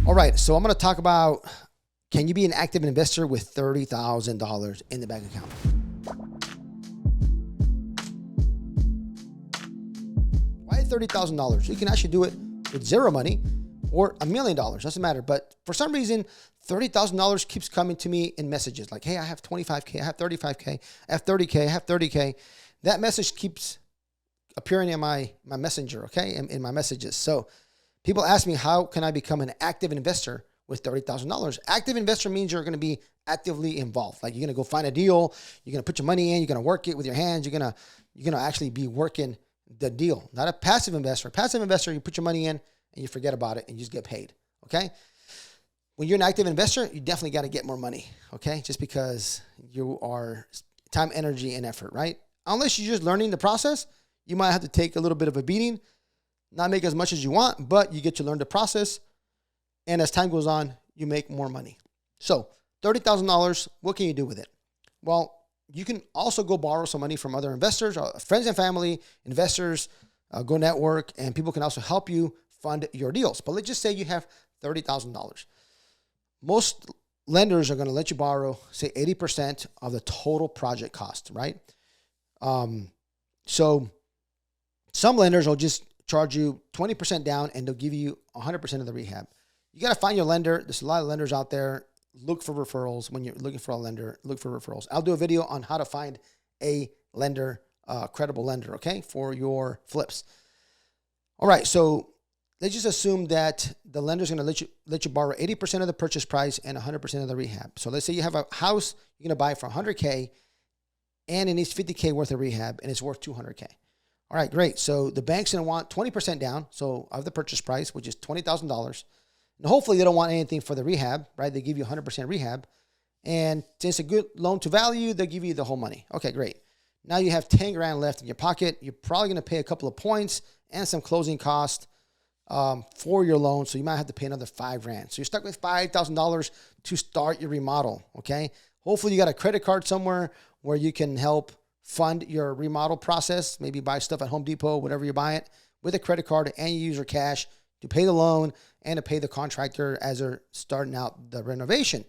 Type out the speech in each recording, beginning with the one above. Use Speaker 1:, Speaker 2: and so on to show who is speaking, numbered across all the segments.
Speaker 1: All right, so I'm going to talk about, can you be an active investor with $30,000 in the bank account? Why $30,000? You can actually do it with zero money or $1 million, doesn't matter. But for some reason, $30,000 keeps coming to me in messages like, hey, I have 25K, I have 35K, I have 30K, I have 30K. That message keeps appearing in my messenger, okay, in my messages. So people ask me, how can I become an active investor with $30,000? Active investor means you're going to be actively involved. Like, you're going to go find a deal, you're going to put your money in, you're going to work it with your hands, you're going to actually be working the deal. Not a passive investor. Passive investor, you put your money in and you forget about it and you just get paid, okay? When you're an active investor, you definitely got to get more money, okay? Just because you are time, energy, and effort, right? Unless you're just learning the process, you might have to take a little bit of a beating, not make as much as you want, but you get to learn the process. And as time goes on, you make more money. So $30,000, what can you do with it? Well, you can also go borrow some money from other investors, friends and family, investors, go network, and people can also help you fund your deals. But let's just say you have $30,000. Most lenders are going to let you borrow, say, 80% of the total project cost, right? So some lenders will just charge you 20% down and they'll give you 100% of the rehab. You got to find your lender. There's a lot of lenders out there. Look for referrals. When you're looking for a lender, look for referrals. I'll do a video on how to find a lender, credible lender, okay, for your flips. All right, so let's just assume that the lender's going to let you borrow 80% of the purchase price and 100% of the rehab. So let's say you have a house you're going to buy for $100K and it needs $50K worth of rehab and it's worth $200K. All right, great. So the bank's going to want 20% down, so of the purchase price, which is $20,000. And hopefully they don't want anything for the rehab, right? They give you 100% rehab. And since it's a good loan to value, they'll give you the whole money. Okay, great. Now you have 10 grand left in your pocket. You're probably going to pay a couple of points and some closing costs for your loan. So you might have to pay another 5 grand. So you're stuck with $5,000 to start your remodel, okay? Hopefully you got a credit card somewhere where you can help fund your remodel process, maybe buy stuff at Home Depot, whatever you buy it, with a credit card, and you use your cash to pay the loan and to pay the contractor as they're starting out the renovation.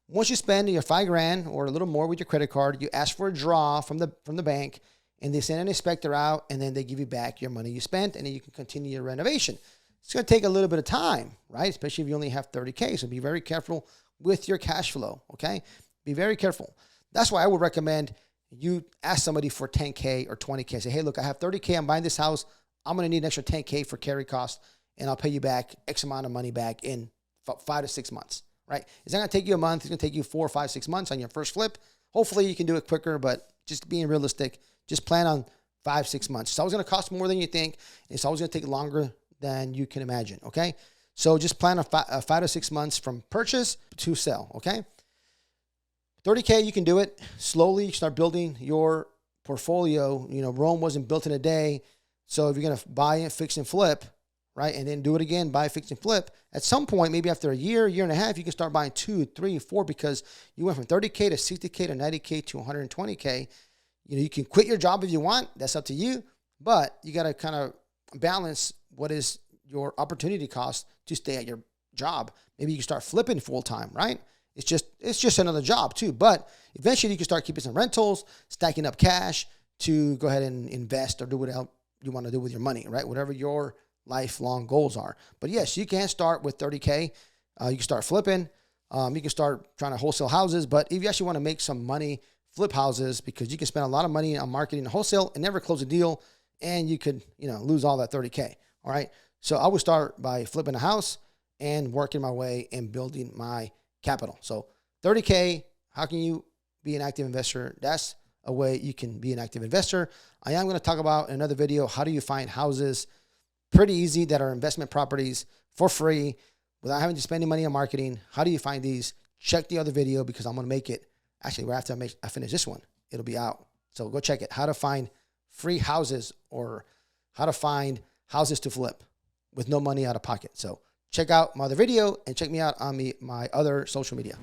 Speaker 1: Once you spend your 5 grand or a little more with your credit card, you ask for a draw from the bank, and they send an inspector out, and then they give you back your money you spent, and then you can continue your renovation. It's going to take a little bit of time, right? Especially if you only have 30K. So be very careful with your cash flow, okay? Be very careful. That's why I would recommend you ask somebody for 10K or 20K. Say, hey, look, I have 30K. I'm buying this house. I'm going to need an extra 10K for carry cost, and I'll pay you back X amount of money back in 5 to 6 months, right? It's not going to take you a month. It's going to take you 4, 5, 6 months on your first flip. Hopefully you can do it quicker, but just being realistic, just plan on 5, 6 months. It's always going to cost more than you think. It's always going to take longer than you can imagine, okay? So just plan on 5 to 6 months from purchase to sell, okay? 30K, you can do it. Slowly start building your portfolio. You know, Rome wasn't built in a day. So if you're going to buy and fix and flip, right, and then do it again, buy, fix, and flip, at some point, maybe after a year, year and a half, you can start buying 2, 3, 4 because you went from 30K to 60K to 90K to 120K. You know, you can quit your job if you want. That's up to you. But you got to kind of balance what is your opportunity cost to stay at your job. Maybe you can start flipping full time, right? It's just another job too. But eventually you can start keeping some rentals, stacking up cash to go ahead and invest or do whatever you want to do with your money, right? Whatever your lifelong goals are. But yes, you can start with 30K. You can start flipping. You can start trying to wholesale houses. But if you actually want to make some money, flip houses, because you can spend a lot of money on marketing and wholesale and never close a deal, and you could, lose all that 30K. All right. So I would start by flipping a house and working my way and building my capital. So 30K, how can you be an active investor? That's a way you can be an active investor. I am going to talk about in another video, how do you find houses pretty easy that are investment properties for free without having to spend any money on marketing. How do you find these? Check the other video because I'm going to make it, actually right after I finish this one, it'll be out. So go check it. How to find free houses or how to find houses to flip with no money out of pocket. So check out my other video and check me out on my other social media.